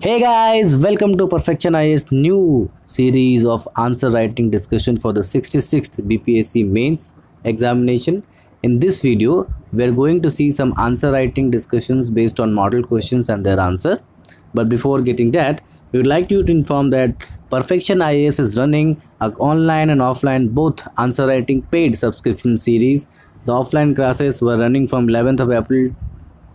Hey guys, welcome to Perfection IAS new series of answer writing discussion for the 66th BPSC mains examination. In this video, we are going to see some answer writing discussions based on model questions and their answer. But before getting that, we would like you to inform that Perfection IAS is running a online and offline both answer writing paid subscription series. The offline classes were running from 11th of April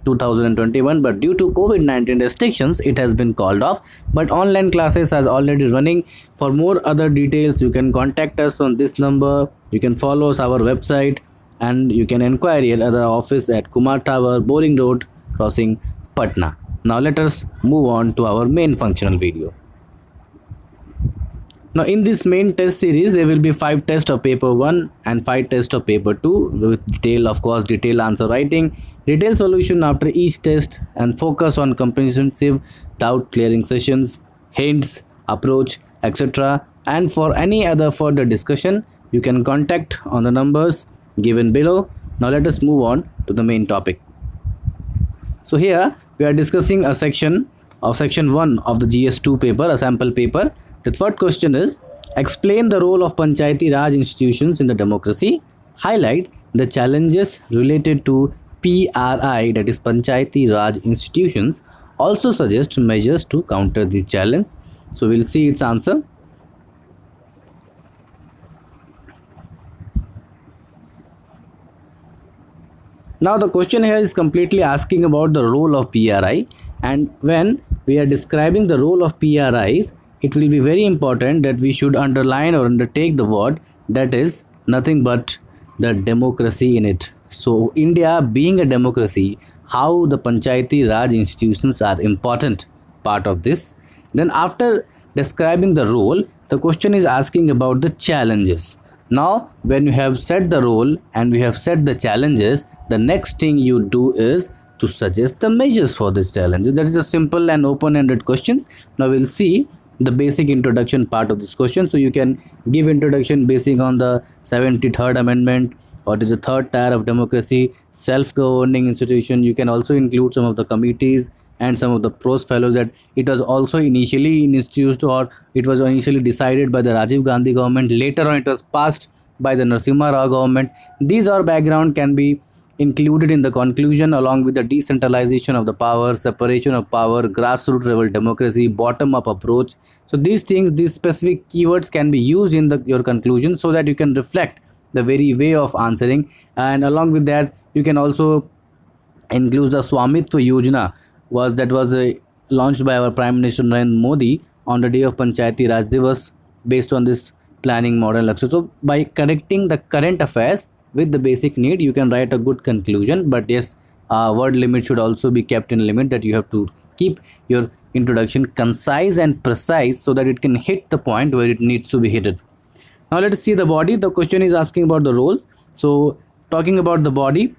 2021, but due to COVID-19 restrictions it has been called off, but online classes are already running. For more other details you can contact us on this number. You can follow us our website and you can inquire at our office at Kumar Tower, Boring Road Crossing, Patna. Now let us move on to our main functional video. Now in this main test series there will be 5 tests of paper 1 and 5 tests of paper 2 with detailed answer writing, detailed solution after each test, and focus on comprehensive doubt clearing sessions, hints, approach, etc. And for any other further discussion you can contact on the numbers given below. Now let us move on to the main topic. So here we are discussing a section of section 1 of the GS2 paper, a sample paper. The third question is, explain the role of Panchayati Raj institutions in the democracy. Highlight the challenges related to PRI, that is Panchayati Raj institutions. Also suggest measures to counter these challenges. So we'll see its answer. Now the question here is completely asking about the role of PRI, and when we are describing the role of PRIs, it will be very important that we should underline or undertake the word that is nothing but the democracy in it. So India being a democracy, how the Panchayati Raj institutions are important part of this. Then after describing the role, the question is asking about the challenges. Now when you have set the role and we have set the challenges, the next thing you do is to suggest the measures for this challenge. That is a simple and open-ended questions. Now we'll see the basic introduction part of this question. So you can give introduction basing on the 73rd amendment, what is the third tier of democracy, self-governing institution. You can also include some of the committees and some of the pros fellows that it was also initially instituted or it was initially decided by the Rajiv Gandhi government. Later on it was passed by the Narasimha Rao government. These all background can be included in the conclusion, along with the decentralization of the power, separation of power, grassroots level democracy, bottom up approach. So these things, these specific keywords can be used in your conclusion so that you can reflect the very way of answering. And along with that you can also include the Swamitva Yojana was launched by our Prime Minister Narendra Modi on the day of Panchayati Raj Divas based on this planning model. So by connecting the current affairs with the basic need, you can write a good conclusion. But yes, word limit should also be kept in limit, that you have to keep your introduction concise and precise so that it can hit the point where it needs to be hit. Now let us see the body. The question is asking about the roles. So talking about the body,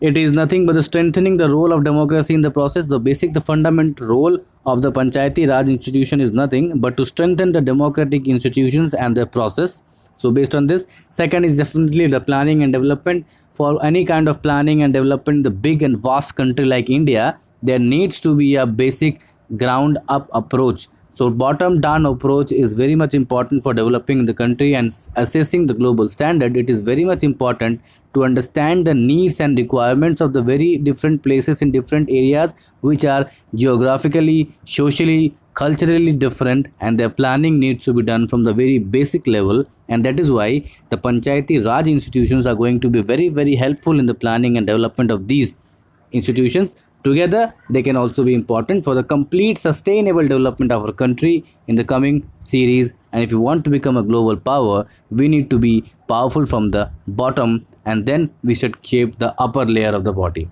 it is nothing but the strengthening the role of democracy in the process. The fundamental role of the Panchayati Raj institution is nothing but to strengthen the democratic institutions and their process. So based on this, second is definitely the planning and development. For any kind of planning and development in the big and vast country like India, there needs to be a basic ground up approach. So bottom down approach is very much important for developing the country and assessing the global standard. It is very much important to understand the needs and requirements of the very different places in different areas which are geographically, socially, culturally different, and their planning needs to be done from the very basic level. And that is why the Panchayati Raj institutions are going to be very, very helpful in the planning and development of these institutions. Together, they can also be important for the complete sustainable development of our country in the coming series. And if you want to become a global power, we need to be powerful from the bottom, and then we should shape the upper layer of the body.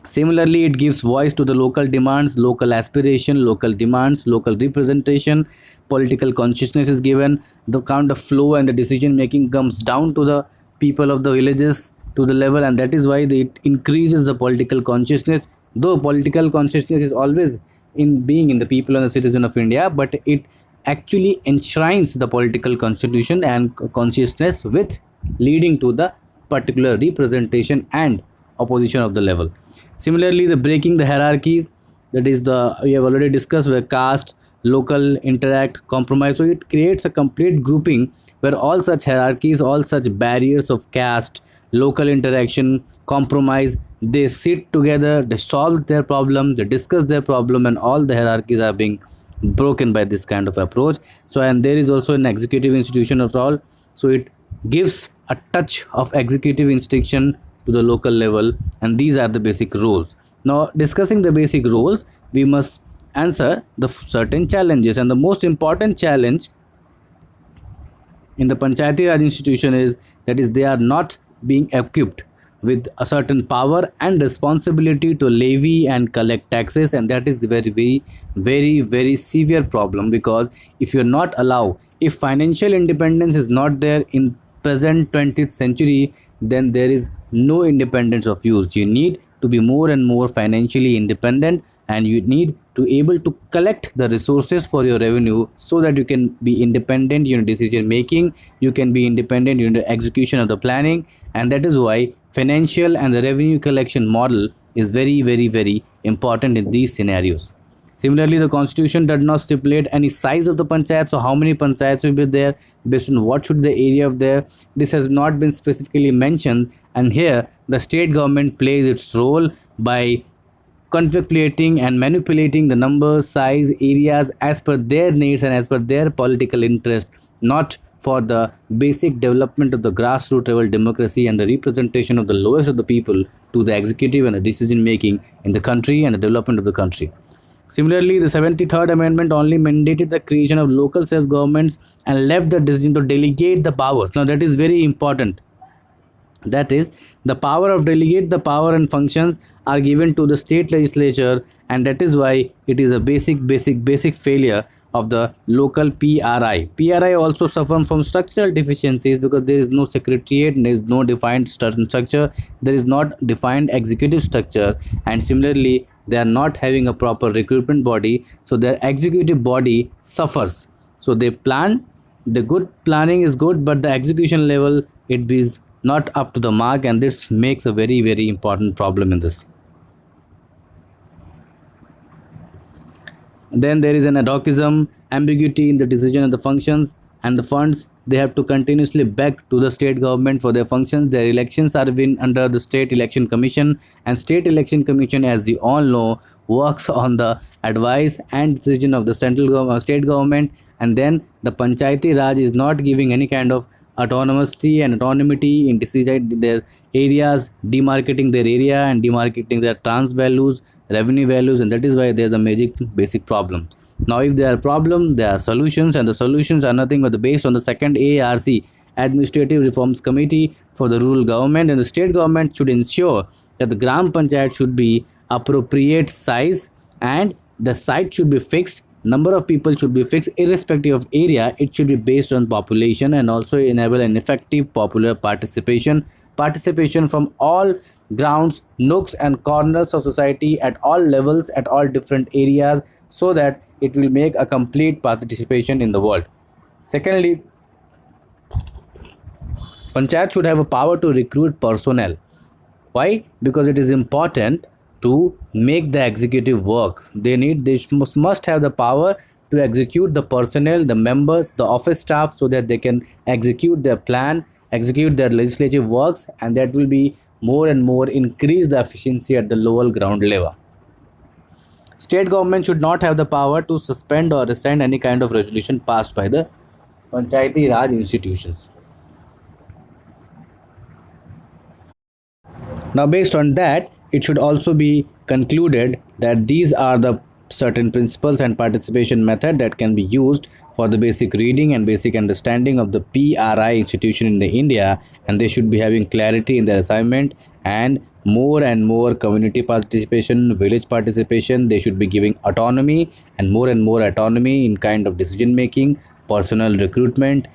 Similarly, it gives voice to the local demands, local aspiration, local demands, local representation. Political consciousness is given. The kind of flow and the decision making comes down to the people of the villages to the level, and that is why it increases the political consciousness. Though political consciousness is always in being in the people and the citizen of India, but it actually enshrines the political constitution and consciousness with leading to the particular representation and opposition of the level. Similarly, the breaking the hierarchies, that is the we have already discussed where caste, local, interact, compromise. So it creates a complete grouping where all such hierarchies, all such barriers of caste, local interaction, compromise, they sit together, they solve their problem, they discuss their problem, and all the hierarchies are being broken by this kind of approach. So and there is also an executive institution of all, so it gives a touch of executive instinction to the local level, and these are the basic rules. Now discussing the basic rules, we must answer the certain challenges, and the most important challenge in the Panchayati Raj institution is that is they are not being equipped with a certain power and responsibility to levy and collect taxes, and that is the very severe problem, because if you are not allow, if financial independence is not there in present 20th century, then there is no independence of use. You need to be more and more financially independent, and you need to able to collect the resources for your revenue so that you can be independent in decision making, you can be independent in the execution of the planning, and that is why financial and the revenue collection model is very important in these scenarios. Similarly, the constitution does not stipulate any size of the panchayat, so how many panchayats will be there, based on what should the area of there, this has not been specifically mentioned, and here the state government plays its role by conflictuating and manipulating the numbers, size, areas as per their needs and as per their political interest, not for the basic development of the grassroots level democracy and the representation of the lowest of the people to the executive and the decision making in the country and the development of the country. Similarly, the 73rd Amendment only mandated the creation of local self-governments and left the decision to delegate the powers. Now that is very important. That is, the power of delegate the power and functions are given to the state legislature, and that is why it is a basic failure of the local PRI. PRI also suffer from structural deficiencies because there is no secretariat, there is no defined structure, there is not defined executive structure, and similarly they are not having a proper recruitment body, so their executive body suffers. So they plan, the good planning is good, but the execution level it is not up to the mark, and this makes a very important problem in this. Then there is an ad hocism, ambiguity in the decision of the functions and the funds. They have to continuously beg to the state government for their functions. Their elections are win under the State Election Commission, and State Election Commission, as we all know, works on the advice and decision of the state government, and then the Panchayati Raj is not giving any kind of autonomy and autonomy in deciding their areas, demarcating their area and demarcating their trans values, revenue values, and that is why there is a basic problem. Now if there are problems, there are solutions, and the solutions are nothing but based on the second ARC, Administrative Reforms Committee for the rural government, and the state government should ensure that the Gram Panchayat should be appropriate size, and the site should be fixed, number of people should be fixed irrespective of area, it should be based on population, and also enable an effective popular participation from all grounds, nooks and corners of society at all levels, at all different areas, so that it will make a complete participation in the world. Secondly, Panchayat should have a power to recruit personnel. Why? Because it is important to make the executive work. They must have the power to execute the personnel, the members, the office staff, so that they can execute their plan, execute their legislative works, and that will be more and more increase the efficiency at the lower ground level. State government should not have the power to suspend or rescind any kind of resolution passed by the Panchayati Raj institutions. Now based on that, it should also be concluded that these are the certain principles and participation method that can be used for the basic reading and basic understanding of the PRI institution in the India, and they should be having clarity in their assignment and more community participation, village participation. They should be giving autonomy and more autonomy in kind of decision making, personal recruitment,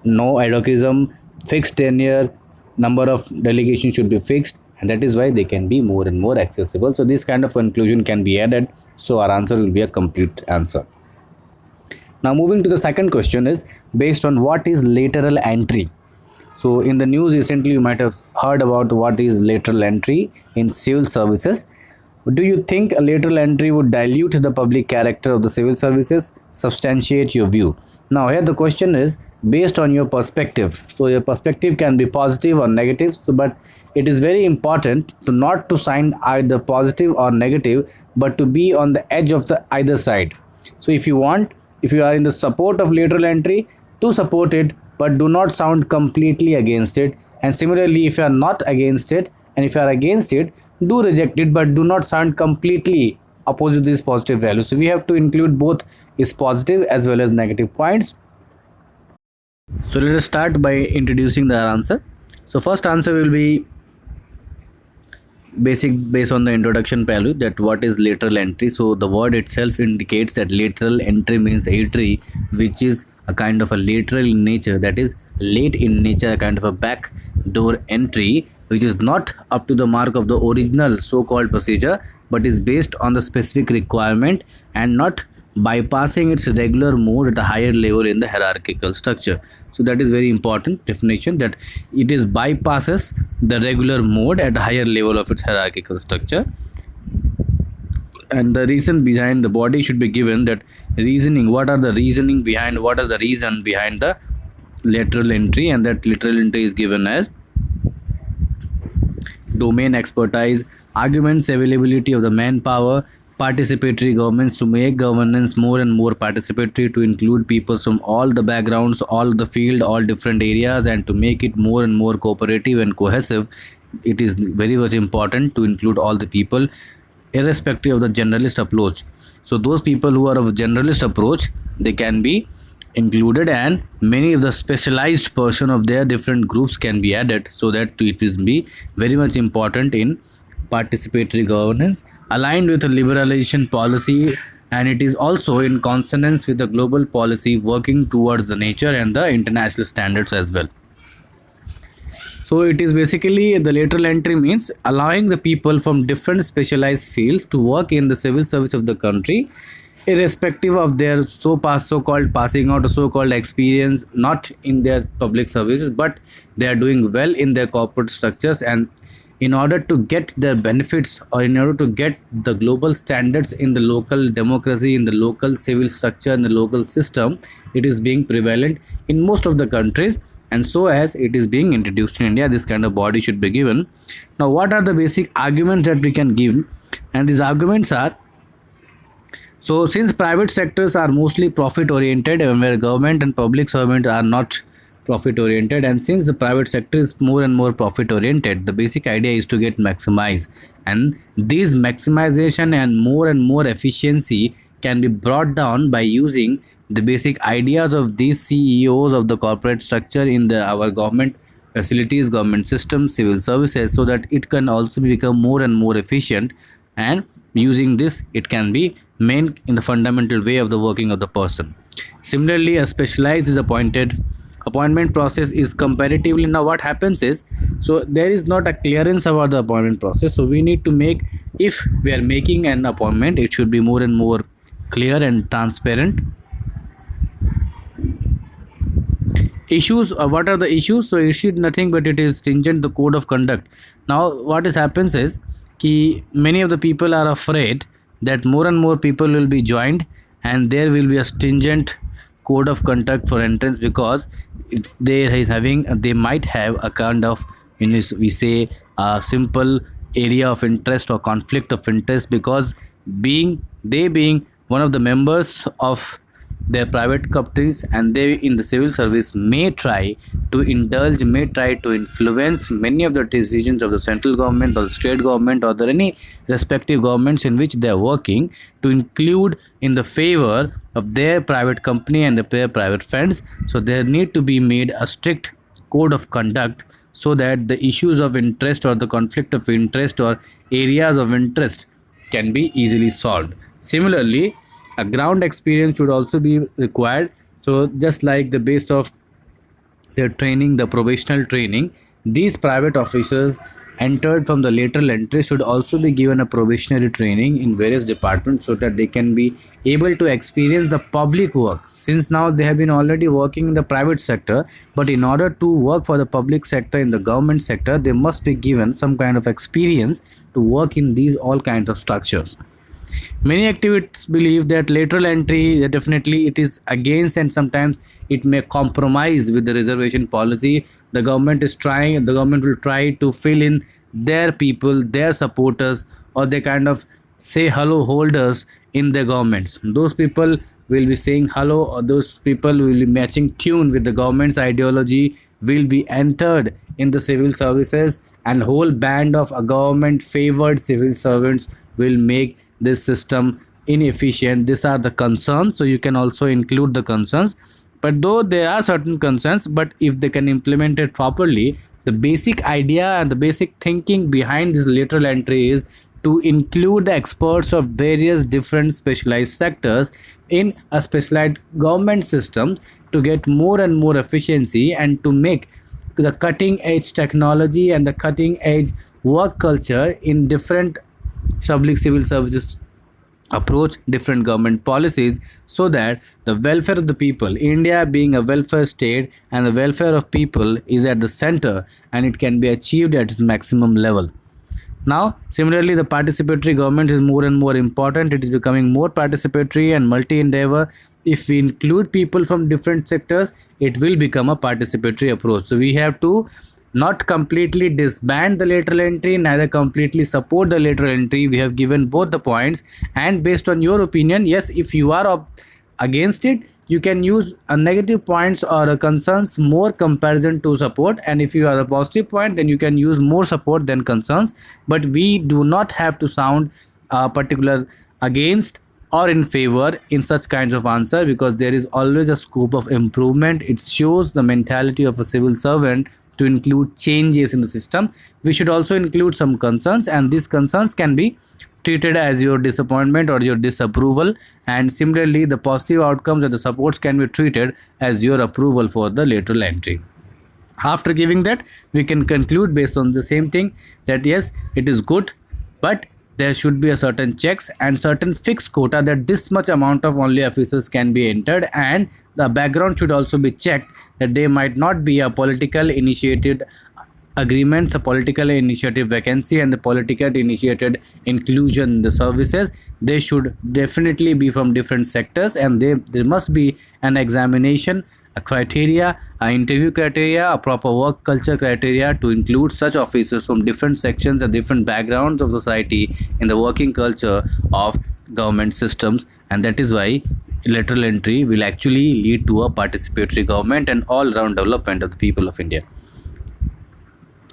no ad hocism, fixed tenure, number of delegations should be fixed, and that is why they can be more and more accessible. So this kind of conclusion can be added, so our answer will be a complete answer. Now moving to the second question is based on what is lateral entry. So in the news recently you might have heard about what is lateral entry in civil services. Do you think a lateral entry would dilute the public character of the civil services? Substantiate your view. Now, here the question is based on your perspective. So, your perspective can be positive or negative, but it is very important to not to sign either positive or negative, but to be on the edge of the either side. So, if you are in the support of lateral entry, to support it, but do not sound completely against it. And similarly, if you are not against it, and if you are against it, do reject it, but do not sound completely opposite these positive values. So we have to include both is positive as well as negative points. So let us start by introducing the answer. So first answer will be based on the introduction value, that what is lateral entry. So the word itself indicates that lateral entry means entry which is a kind of a lateral in nature, that is late in nature, a kind of a back door entry which is not up to the mark of the original so-called procedure, but is based on the specific requirement and not bypassing its regular mode at a higher level in the hierarchical structure. So that is very important definition, that it is bypasses the regular mode at a higher level of its hierarchical structure. And the reason behind the body should be given, that reasoning, what are the reasoning behind, what are the reason behind the lateral entry, and that lateral entry is given as domain expertise, arguments, availability of the manpower, participatory governments, to make governance more and more participatory, to include people from all the backgrounds, all the field, all different areas, and to make it more and more cooperative and cohesive. It is very much important to include all the people irrespective of the generalist approach. So those people who are of generalist approach, they can be included, and many of the specialized person of their different groups can be added, so that it is be very much important in participatory governance, aligned with a liberalization policy, and it is also in consonance with the global policy working towards the nature and the international standards as well. So it is basically, the lateral entry means allowing the people from different specialized fields to work in the civil service of the country, irrespective of their so-called passing out or so-called experience, not in their public services, but they are doing well in their corporate structures, and in order to get their benefits, or in order to get the global standards in the local democracy, in the local civil structure, in the local system, it is being prevalent in most of the countries, and so as it is being introduced in India, this kind of body should be given. Now, what are the basic arguments that we can give? And these arguments are, so since private sectors are mostly profit oriented, and where government and public servants are not profit oriented, and since the private sector is more and more profit oriented, the basic idea is to get maximize, and this maximization and more efficiency can be brought down by using the basic ideas of these CEOs of the corporate structure in our government facilities, government systems, civil services, so that it can also become more and more efficient, and using this it can be main in the fundamental way of the working of the person. Similarly, a specialized is appointment process is comparatively, now what happens is, so there is not a clearance about the appointment process, so we need to make, if we are making an appointment, it should be more and more clear and transparent. Issues, what are the issues? So issue nothing but it is stringent the code of conduct. Now what happens is many of the people are afraid that more and more people will be joined, and there will be a stringent code of conduct for entrance, because they might have a kind of, we say, a simple area of interest or conflict of interest, because being one of the members of their private companies, and they in the civil service may try to influence many of the decisions of the central government or the state government or any respective governments in which they are working, to include in the favor of their private company and their private friends. So there need to be made a strict code of conduct, so that the issues of interest or the conflict of interest or areas of interest can be easily solved. Similarly, a ground experience should also be required. So just like the base of their training, the probational training, these private officers entered from the lateral entry should also be given a probationary training in various departments so that they can be able to experience the public work, since now they have been already working in the private sector, but in order to work for the public sector in the government sector, they must be given some kind of experience to work in these all kinds of structures. Many activists believe that lateral entry definitely it is against, and sometimes it may compromise with the reservation policy. The government will try to fill in their people, their supporters, or they kind of say hello holders in the governments. Those people will be saying hello, or those people will be matching tune with the government's ideology, will be entered in the civil services, and whole band of a government favored civil servants will make this system inefficient. These are the concerns, so you can also include the concerns. But though there are certain concerns, but if they can implement it properly, the basic idea and the basic thinking behind this lateral entry is to include the experts of various different specialized sectors in a specialized government system to get more and more efficiency, and to make the cutting edge technology and the cutting edge work culture in different public civil services approach, different government policies, so that the welfare of the people, India being a welfare state, and the welfare of people is at the center, and it can be achieved at its maximum level. Now, similarly, the participatory government is more and more important. It is becoming more participatory and multi-endeavor. If we include people from different sectors, it will become a participatory approach. So we have to not completely disband the lateral entry, neither completely support the lateral entry. We have given both the points, and based on your opinion, yes, if you are against it, you can use a negative points or a concerns more comparison to support, and if you are a positive point, then you can use more support than concerns. But we do not have to sound particular against or in favor in such kinds of answer, because there is always a scope of improvement. It shows the mentality of a civil servant to include changes in the system. We should also include some concerns, and these concerns can be treated as your disappointment or your disapproval, and similarly the positive outcomes and the supports can be treated as your approval for the lateral entry. After giving that, we can conclude based on the same thing that yes, it is good, but there should be a certain checks and certain fixed quota that this much amount of only officers can be entered, and the background should also be checked that they might not be a political initiated agreements, a political initiative vacancy, and the political initiated inclusion in the services. They should definitely be from different sectors, and there must be an examination, a criteria, a interview criteria, a proper work culture criteria to include such officers from different sections and different backgrounds of society in the working culture of government systems. And that is why lateral entry will actually lead to a participatory government and all-round development of the people of India.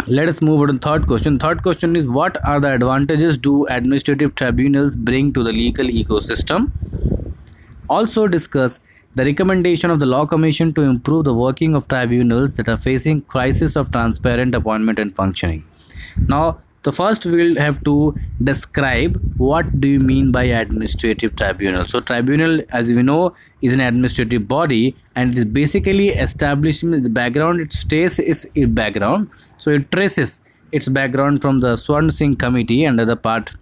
Let us move on to the third question. Third question is, what are the advantages do administrative tribunals bring to the legal ecosystem? Also discuss the recommendation of the Law Commission to improve the working of tribunals that are facing crisis of transparent appointment and functioning. Now, the first we'll have to describe what do you mean by administrative tribunal. So tribunal, as we know, is an administrative body, and it is basically establishing the background. It stays its background, so it traces its background from the Swarn Singh Committee and other part,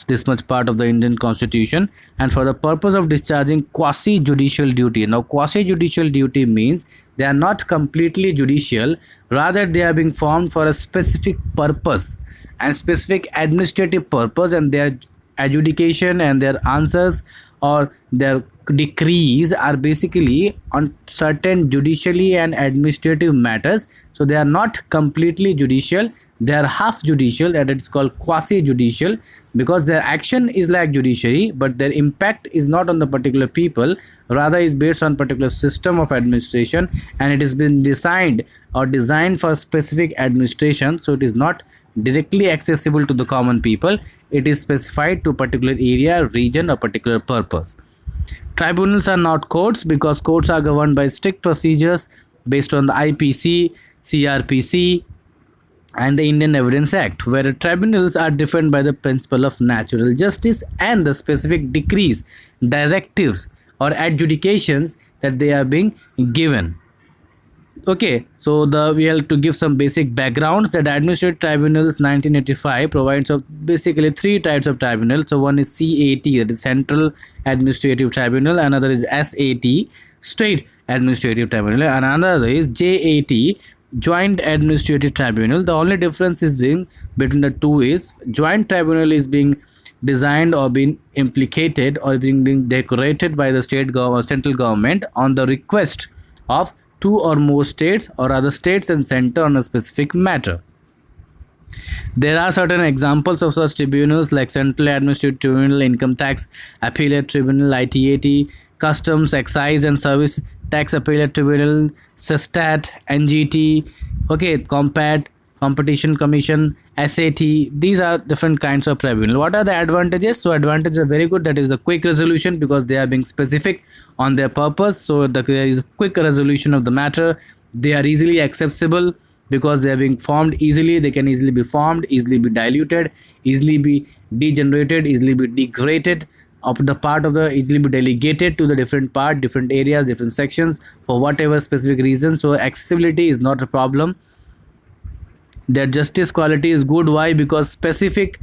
this much part of the Indian Constitution, and for the purpose of discharging quasi-judicial duty. Now, quasi-judicial duty means they are not completely judicial, rather they are being formed for a specific purpose and specific administrative purpose, and their adjudication and their answers or their decrees are basically on certain judicially and administrative matters. So they are not completely judicial, they are half judicial, and it's called quasi judicial, because their action is like judiciary, but their impact is not on the particular people, rather is based on particular system of administration, and it has been designed for specific administration, so it is not directly accessible to the common people. It is specified to a particular area, region, or particular purpose. Tribunals are not courts, because courts are governed by strict procedures based on the IPC, CRPC, and the Indian Evidence Act, where tribunals are defined by the principle of natural justice and the specific decrees, directives, or adjudications that they are being given. Okay, so we have to give some basic backgrounds that Administrative Tribunals 1985 provides of basically three types of tribunals. So one is CAT, that is Central Administrative Tribunal, another is SAT, State Administrative Tribunal, and another is JAT, Joint Administrative Tribunal. The only difference is being between the two is Joint Tribunal is being designed or being implicated or being decorated by the state government, central government on the request of two or more states or other states and center on a specific matter. There are certain examples of such tribunals like Central Administrative Tribunal, Income Tax Appellate Tribunal, ITAT, Customs, Excise and Service Tax Appellate Tribunal, SESTAT, NGT, okay, COMPAT, Competition Commission, SAT. These are different kinds of tribunal. What are the advantages? So advantages are very good. That is the quick resolution because they are being specific on their purpose. So there is a quick resolution of the matter. They are easily accessible because they are being formed easily. They can easily be formed, easily be diluted, easily be degenerated, easily be degraded of the part of the, easily be delegated to the different part, different areas, different sections for whatever specific reason. So accessibility is not a problem. Their justice quality is good. Why? Because specific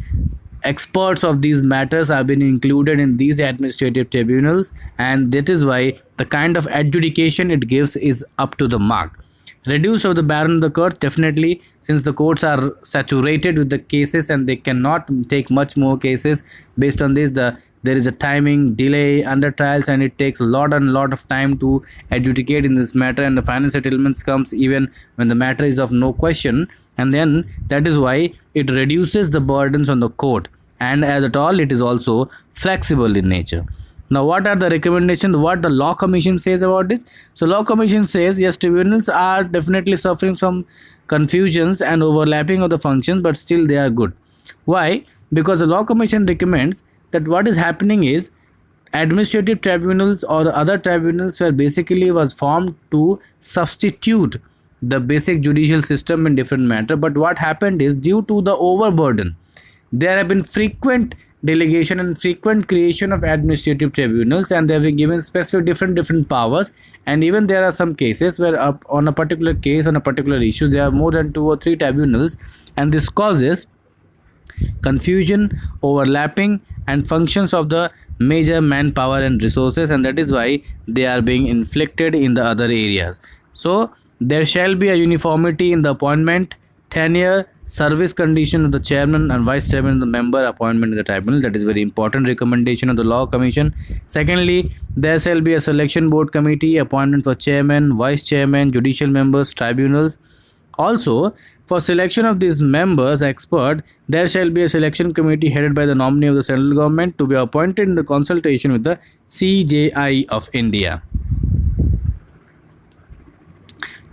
experts of these matters have been included in these administrative tribunals, and that is why the kind of adjudication it gives is up to the mark. Reduce of the burden of the court, definitely, since the courts are saturated with the cases and they cannot take much more cases. Based on this, there is a timing delay under trials, and it takes a lot of time to adjudicate in this matter, and the final settlements comes even when the matter is of no question, and then that is why it reduces the burdens on the court, and as at all it is also flexible in nature. Now, what are the recommendations? What the Law Commission says about this? So Law Commission says yes, tribunals are definitely suffering from confusions and overlapping of the functions, but still they are good. Why? Because the Law Commission recommends that what is happening is administrative tribunals or the other tribunals were basically was formed to substitute the basic judicial system in different matter. But what happened is, due to the overburden, there have been frequent delegation and frequent creation of administrative tribunals, and they have been given specific different powers. And even there are some cases where on a particular case, on a particular issue, there are more than 2 or 3 tribunals, and this causes confusion, overlapping and functions of the major manpower and resources, and that is why they are being inflicted in the other areas. So there shall be a uniformity in the appointment, tenure, service condition of the chairman and vice chairman of the member appointment in the tribunal. That is very important recommendation of the Law Commission. Secondly, there shall be a selection board committee, appointment for chairman, vice chairman, judicial members, tribunals. Also, for selection of these members expert, there shall be a selection committee headed by the nominee of the central government to be appointed in the consultation with the CJI of India.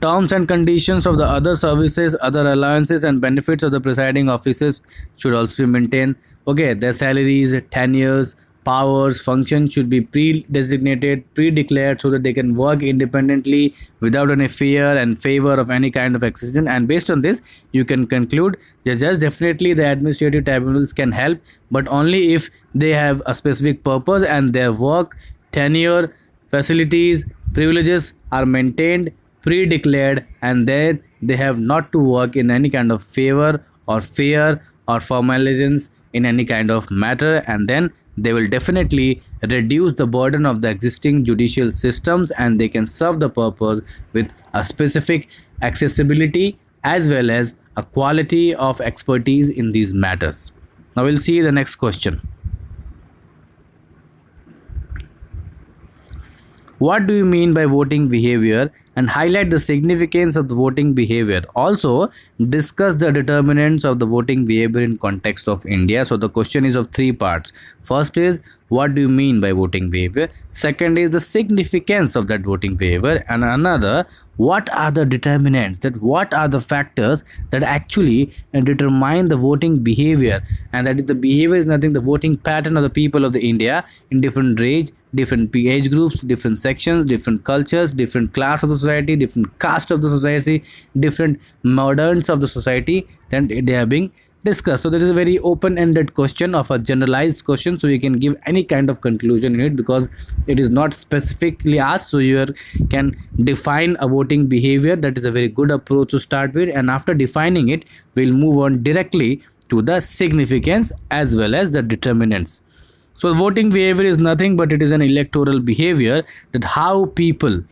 Terms and conditions of the other services, other allowances and benefits of the presiding officers should also be maintained. Okay, their salaries, tenures, powers, functions should be pre-designated, pre-declared, so that they can work independently without any fear and favor of any kind of accession. And based on this, you can conclude that just definitely the administrative tribunals can help, but only if they have a specific purpose and their work, tenure, facilities, privileges are maintained, pre-declared, and then they have not to work in any kind of favor or fear or formalisms in any kind of matter, and then they will definitely reduce the burden of the existing judicial systems, and they can serve the purpose with a specific accessibility as well as a quality of expertise in these matters. Now we'll see the next question. What do you mean by voting behavior, and highlight the significance of the voting behavior. Also, discuss the determinants of the voting behavior in context of India. So the question is of 3 parts. First is, what do you mean by voting behavior? Second is the significance of that voting behavior, and another, what are the determinants, that what are the factors that actually determine the voting behavior, and that is the behavior is nothing, the voting pattern of the people of the India in different age groups, different sections, different cultures, different class of the society, different caste of the society, different moderns of the society, then they are being discuss. So there is a very open-ended question of a generalized question, so you can give any kind of conclusion in it because it is not specifically asked. So you can define a voting behavior. That is a very good approach to start with, and after defining it, we'll move on directly to the significance as well as the determinants. So voting behavior is nothing but it is an electoral behavior, that how people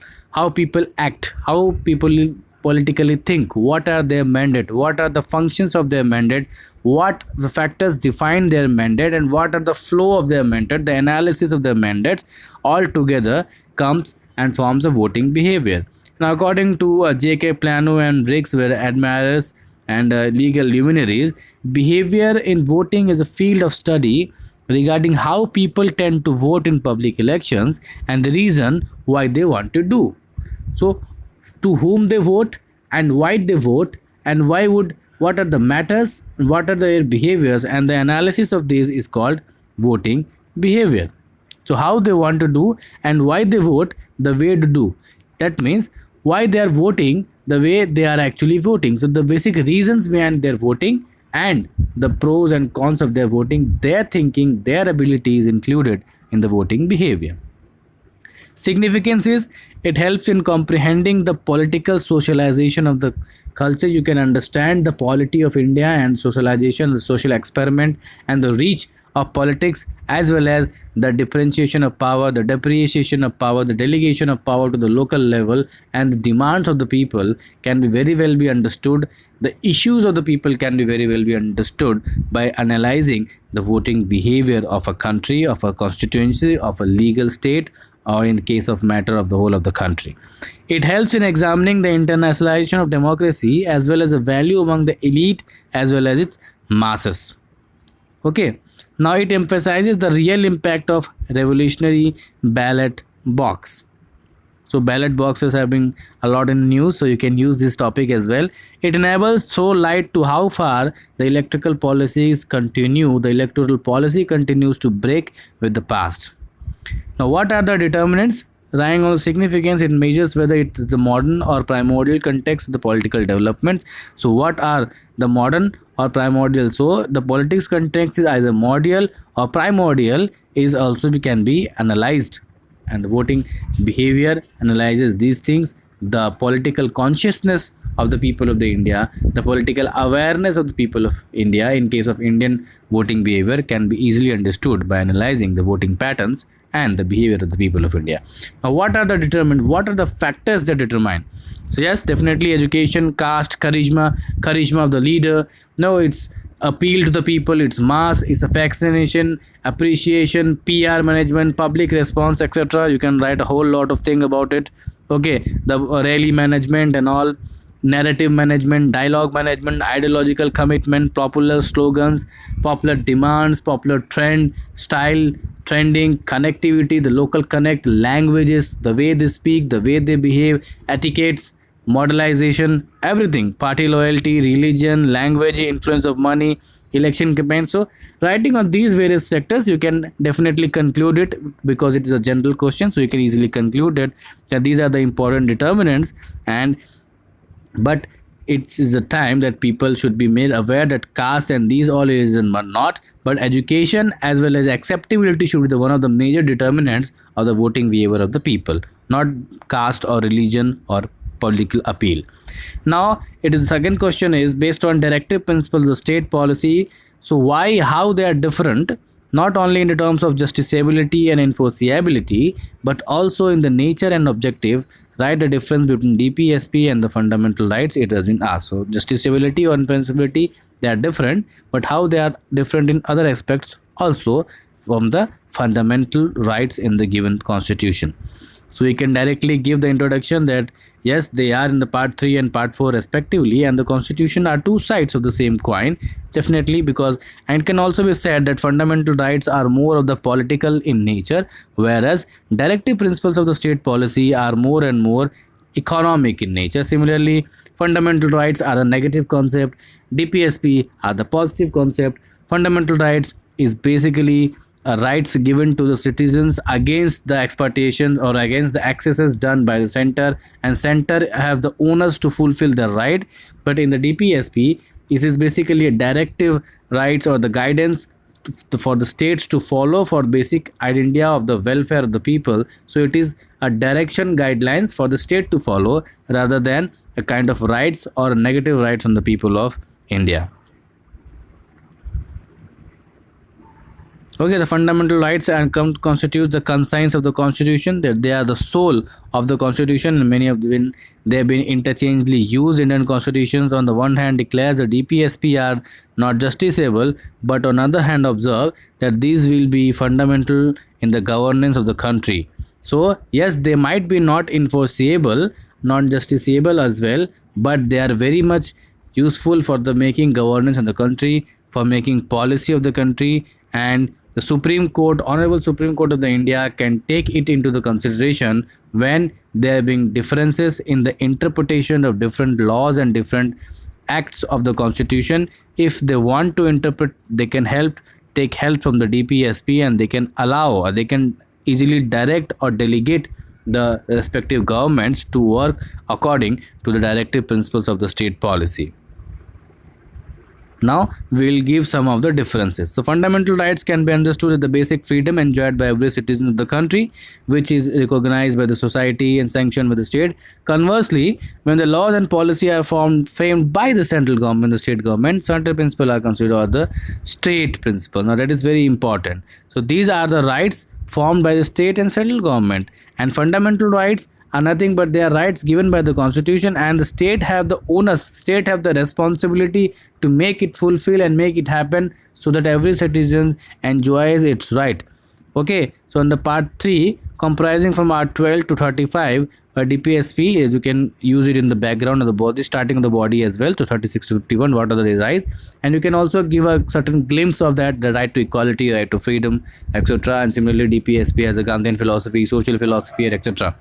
act, how people politically think, what are their mandate, what are the functions of their mandate, what the factors define their mandate, and what are the flow of their mandate, the analysis of their mandates, all together comes and forms a voting behavior. Now, according to J.K. Plano and Briggs were admirers and legal luminaries, behavior in voting is a field of study regarding how people tend to vote in public elections and the reason why they want to do. So, to whom they vote and why they vote and what are the matters, what are their behaviors, and the analysis of these is called voting behavior. So how they want to do and why they vote the way to do. That means why they are voting the way they are actually voting. So the basic reasons behind their voting and the pros and cons of their voting, their thinking, their ability is included in the voting behavior. Significance is it helps in comprehending the political socialization of the culture. You can understand the polity of India and socialization, the social experiment, and the reach of politics, as well as the differentiation of power, the depreciation of power, the delegation of power to the local level, and the demands of the people can be very well be understood. The issues of the people can be very well be understood by analyzing the voting behavior of a country, of a constituency, of a legal state, or in the case of matter of the whole of the country. It helps in examining the internationalization of democracy as well as the value among the elite as well as its masses. Okay, now it emphasizes the real impact of revolutionary ballot box. So ballot boxes have been a lot in news, so you can use this topic as well. It enables throw light to how far the electoral policy continues to break with the past. Now, what are the determinants? Relying on significance, it measures whether it is the modern or primordial context of the political developments. So, what are the modern or primordial? So, the politics context is either modal or primordial is also can be analyzed, and the voting behavior analyzes these things. The political consciousness of the people of the India, the political awareness of the people of India in case of Indian voting behavior can be easily understood by analyzing the voting patterns and the behavior of the people of India. Now, what are the factors that determine? So yes, definitely education, caste, charisma of the leader. No, it's appeal to the people, it's mass, it's a vaccination, appreciation, PR management, public response, etc. You can write a whole lot of thing about it. Okay, the rally management and all, narrative management, dialogue management, ideological commitment, popular slogans, popular demands, popular trend, style, trending, connectivity, the local connect, languages, the way they speak, the way they behave, etiquettes, modelization, everything, party loyalty, religion, language, influence of money, election campaign. So writing on these various sectors, you can definitely conclude it because it is a general question, so you can easily conclude that these are the important determinants. But it is a time that people should be made aware that caste and these all religion are not, but education as well as acceptability should be one of the major determinants of the voting behavior of the people, not caste or religion or political appeal. Now, the second question is based on directive principles of state policy. So how they are different, not only in the terms of justiciability and enforceability, but also in the nature and objective. Right, the difference between DPSP and the fundamental rights, it has been asked. So justiciability or enforceability, they are different, but how they are different in other aspects also from the fundamental rights in the given constitution. So we can directly give the introduction that yes, they are in the part 3 and part 4 respectively, and the constitution are two sides of the same coin, definitely, because and can also be said that fundamental rights are more of the political in nature, whereas directive principles of the state policy are more and more economic in nature. Similarly, fundamental rights are a negative concept, DPSP are the positive concept. Fundamental rights is basically rights given to the citizens against the exploitations or against the excesses done by the center, and center have the owners to fulfill their right. But in the DPSP, It is basically a directive rights or the guidance for the states to follow for basic idea of the welfare of the people. So it is a direction guidelines for the state to follow rather than a kind of rights or negative rights on the people of India. Okay, the fundamental rights and constitute the conscience of the constitution, that they are the soul of the constitution, and many of them they have been interchangeably used. Indian constitutions on the one hand declares the DPSP are not justiciable, but on the other hand observe that these will be fundamental in the governance of the country. So yes, they might be not enforceable, not justiciable as well, but they are very much useful for the making governance of the country, for making policy of the country, and the Supreme Court, Honorable Supreme Court of the India can take it into the consideration when there being differences in the interpretation of different laws and different acts of the constitution. If they want to interpret, they can take help from the DPSP, and they can allow, or they can easily direct or delegate the respective governments to work according to the directive principles of the state policy. Now we will give some of the differences. So fundamental rights can be understood as the basic freedom enjoyed by every citizen of the country, which is recognized by the society and sanctioned by the state. Conversely, when the laws and policy are framed by the central government, the state government, certain principles are considered the state principle. Now that is very important. So these are the rights formed by the state and central government, and fundamental rights are nothing but they are rights given by the constitution, and the state have the onus, state have the responsibility to make it fulfill and make it happen so that every citizen enjoys its right. Okay, so in the part 3 comprising from art 12 to 35, DPSP, as you can use it in the background of the body, starting of the body as well, to 36 to 51, what are the rights, and you can also give a certain glimpse of that, the right to equality, right to freedom, etc. And similarly DPSP has a Gandhian philosophy, social philosophy, etc.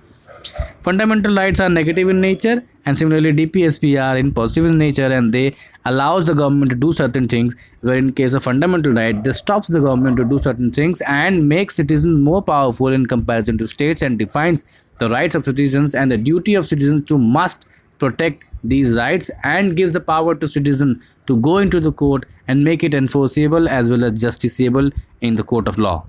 Fundamental rights are negative in nature, and similarly DPSP are in positive in nature, and they allows the government to do certain things, where in case of fundamental right, they stops the government to do certain things and makes citizens more powerful in comparison to states, and defines the rights of citizens and the duty of citizens to must protect these rights, and gives the power to citizens to go into the court and make it enforceable as well as justiciable in the court of law.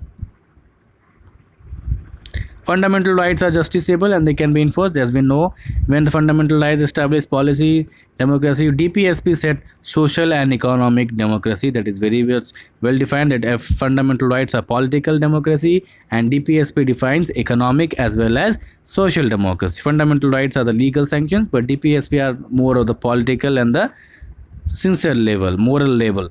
Fundamental rights are justiciable and they can be enforced. As we know, when the fundamental rights establish policy democracy, DPSP set social and economic democracy. That is very well defined, that if fundamental rights are political democracy, and DPSP defines economic as well as social democracy. Fundamental rights are the legal sanctions, but DPSP are more of the political and the sincere level, moral level.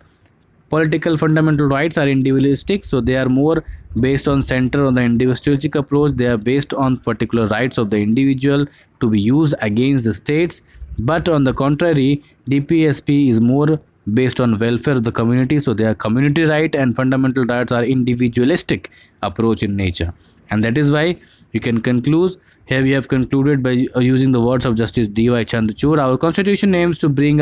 Political fundamental rights are individualistic, so they are more based on center on the individualistic approach. They are based on particular rights of the individual to be used against the states. But on the contrary, DPSP is more based on welfare of the community, so they are community right, and fundamental rights are individualistic approach in nature. And that is why you can conclude, here we have concluded by using the words of Justice D.Y. Chandrachud. Our constitution aims to bring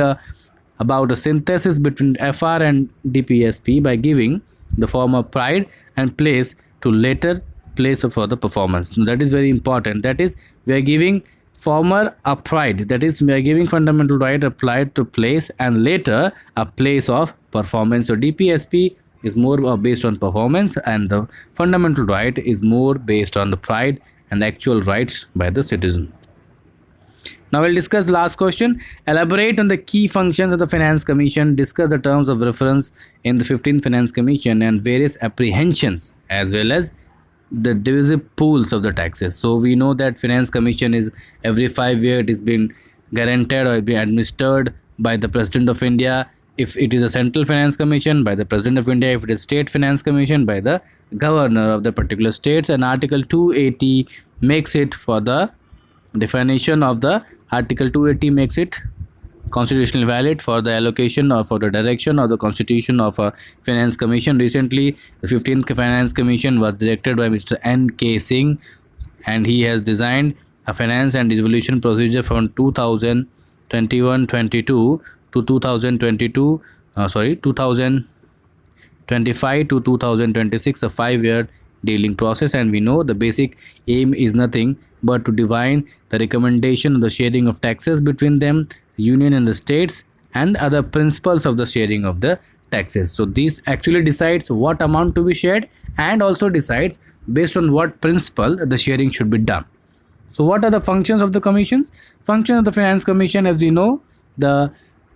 about a synthesis between FR and DPSP by giving the former pride and place to later place for the performance. That is very important. That is, we are giving former a pride, that is, we are giving fundamental right applied to place, and later a place of performance. So DPSP is more based on performance, and the fundamental right is more based on the pride and actual rights by the citizen. Now we'll discuss the last question. Elaborate on the key functions of the Finance Commission. Discuss the terms of reference in the 15th Finance Commission and various apprehensions, as well as the divisive pools of the taxes. So we know that Finance Commission is every 5 years, it is been guaranteed or been administered by the President of India. If it is a Central Finance Commission, by the President of India. If it is State Finance Commission, by the Governor of the particular states. And Article 280 makes it for the definition of the Article 280 makes it constitutionally valid for the allocation or for the direction of the constitution of a finance commission. Recently, the 15th Finance Commission was directed by Mr. N.K. Singh, and he has designed a finance and devolution procedure from 2021-22 to 2025 to 2026, a 5-year dealing process. And we know the basic aim is nothing but to define the recommendation of the sharing of taxes between them, union and the states, and other principles of the sharing of the taxes. So this actually decides what amount to be shared and also decides based on what principle the sharing should be done. So what are the functions of the commissions? Function of the Finance Commission, as we know, the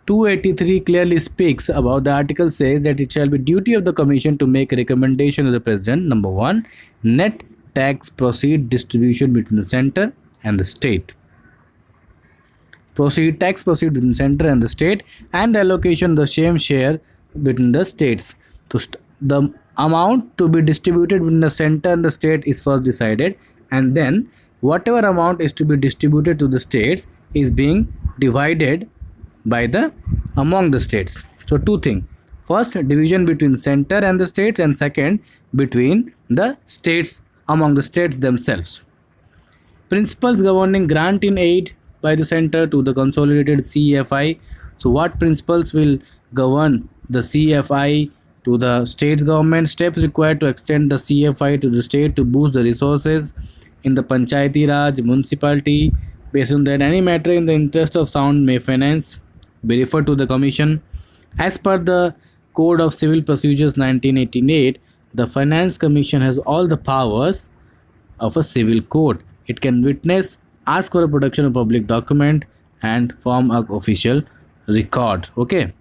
283 clearly speaks about, the article says that it shall be duty of the commission to make a recommendation to the president. Number 1, net tax proceed distribution between the center and the state. Tax proceed between the center and the state, and the allocation of the same share between the states. So the amount to be distributed between the center and the state is first decided, and then whatever amount is to be distributed to the states is being divided by the among the states. So two things: first, division between center and the states, and second, between the states among the states themselves. Principles governing grant in aid by the center to the consolidated CFI. So what principles will govern the CFI to the state's government? Steps required to extend the CFI to the state to boost the resources in the Panchayati Raj municipality. Based on that, any matter in the interest of sound may finance be referred to the commission. As per the Code of Civil Procedures 1988, the Finance Commission has all the powers of a civil court. It can witness, ask for a production of public document, and form an official record. Okay.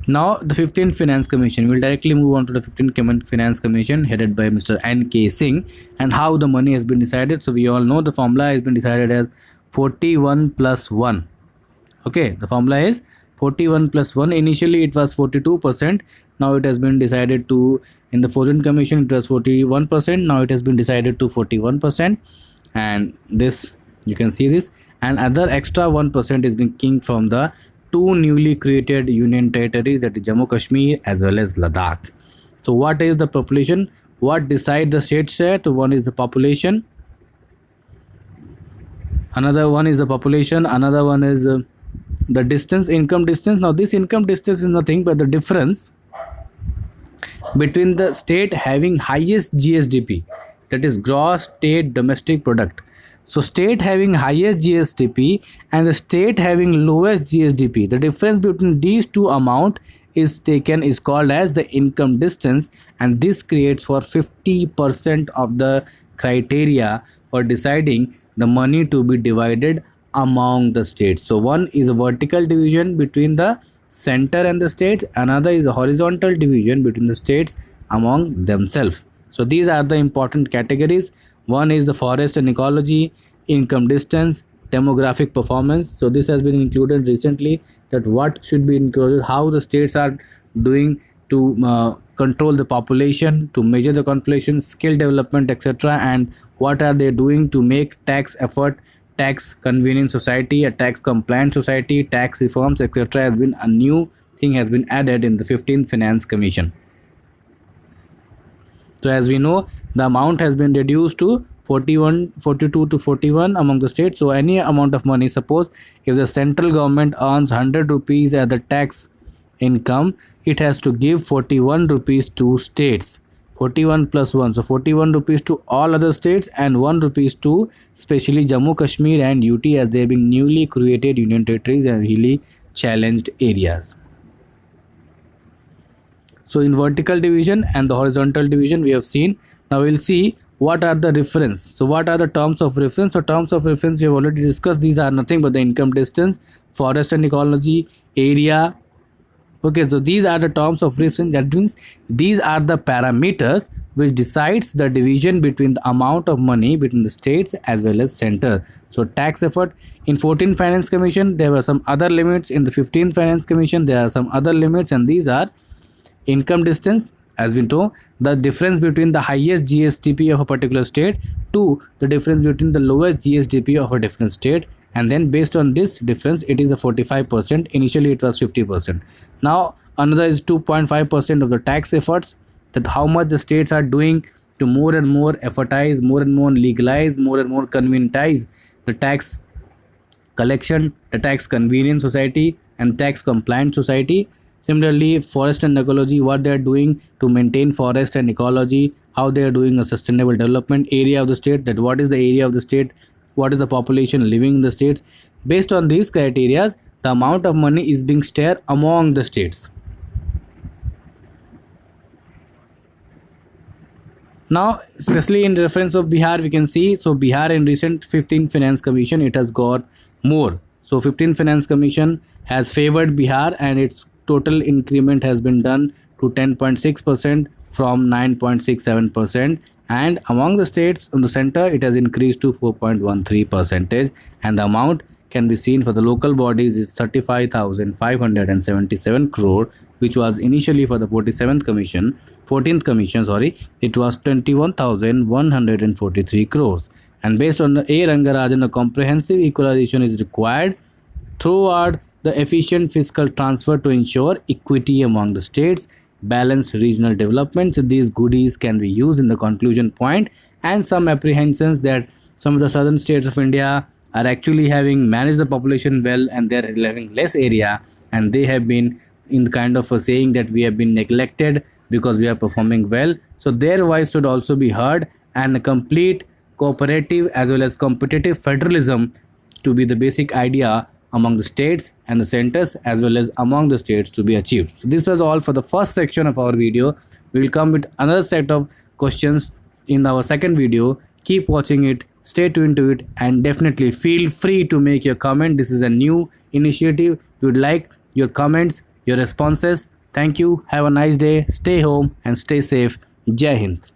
Now the 15th Finance Commission. We'll directly move on to the 15th Finance Commission headed by Mr. N.K. Singh, and how the money has been decided. So we all know the formula has been decided as 41 plus 1. Okay, the formula is 41 plus 1. Initially it was 42%. Now it has been decided to, in the 14th Commission it was 41%. Now it has been decided to 41%. And this, you can see this, and other extra 1% is being kicked from the two newly created union territories, that is Jammu Kashmir as well as Ladakh. So what is the population? What decide the state share? So one is the population, another one is the population, another one is the distance, income distance. Now this income distance is nothing but the difference between the state having highest GSDP, that is gross state domestic product. So state having highest GSDP and the state having lowest GSDP, the difference between these two amount is taken, is called as the income distance, and this creates for 50% of the criteria for deciding the money to be divided among the states. So one is a vertical division between the center and the states, another is a horizontal division between the states among themselves. So these are the important categories. One is the forest and ecology, income distance, demographic performance. So this has been included recently, that what should be included, how the states are doing to control the population, to measure the conflation, skill development, etc., and what are they doing to make tax effort, tax convenient society, a tax compliant society, tax reforms, etc. has been a new thing has been added in the 15th Finance Commission. So as we know, the amount has been reduced to 42 to 41 among the states. So any amount of money, suppose if the central government earns 100 rupees as the tax income, it has to give 41 rupees to states. 41 plus 1, so 41 rupees to all other states and 1 rupees to especially Jammu Kashmir and UT, as they have been newly created union territories and really challenged areas. So in vertical division and the horizontal division we have seen. Now we'll see what are the reference. So what are the terms of reference? So terms of reference we have already discussed. These are nothing but the income distance, forest and ecology, area. Okay, so these are the terms of reference. That means these are the parameters which decides the division between the amount of money between the states as well as center. So tax effort in 14th Finance Commission, there were some other limits. In the 15th Finance Commission, there are some other limits, and these are income distance, as we know, the difference between the highest GSDP of a particular state to the difference between the lowest GSDP of a different state, and then based on this difference it is a 45%. Initially it was 50%. Now another is 2.5% of the tax efforts, that how much the states are doing to more and more effortize, more and more legalize, more and more convenientize the tax collection, the tax convenient society and tax compliant society. Similarly, forest and ecology, what they are doing to maintain forest and ecology, how they are doing a sustainable development. Area of the state, that what is the area of the state what is the population living in the states. Based on these criteria, the amount of money is being shared among the states. Now, especially in reference of Bihar, we can see, so Bihar in recent 15th Finance Commission, it has got more. So 15th Finance Commission has favored Bihar, and its total increment has been done to 10.6% from 9.67%. And among the states on the center, it has increased to 4.13 percentage, and the amount can be seen for the local bodies is 35,577 crore, which was initially for the 14th commission, it was 21,143 crores. And based on the A. Rangarajan, a comprehensive equalization is required throughout the efficient fiscal transfer to ensure equity among the states, balanced regional development. So these goodies can be used in the conclusion point, and some apprehensions that some of the southern states of India are actually having managed the population well, and they're having less area, and they have been in kind of a saying that we have been neglected because we are performing well. So their voice should also be heard, and a complete cooperative as well as competitive federalism to be the basic idea among the states and the centers as well as among the states to be achieved. So this was all for the first section of our video. We will come with another set of questions in our second video. Keep watching it, stay tuned to it, and definitely feel free to make your comment. This is a new initiative. We would like your comments, your responses. Thank you. Have a nice day. Stay home and stay safe. Jai Hind.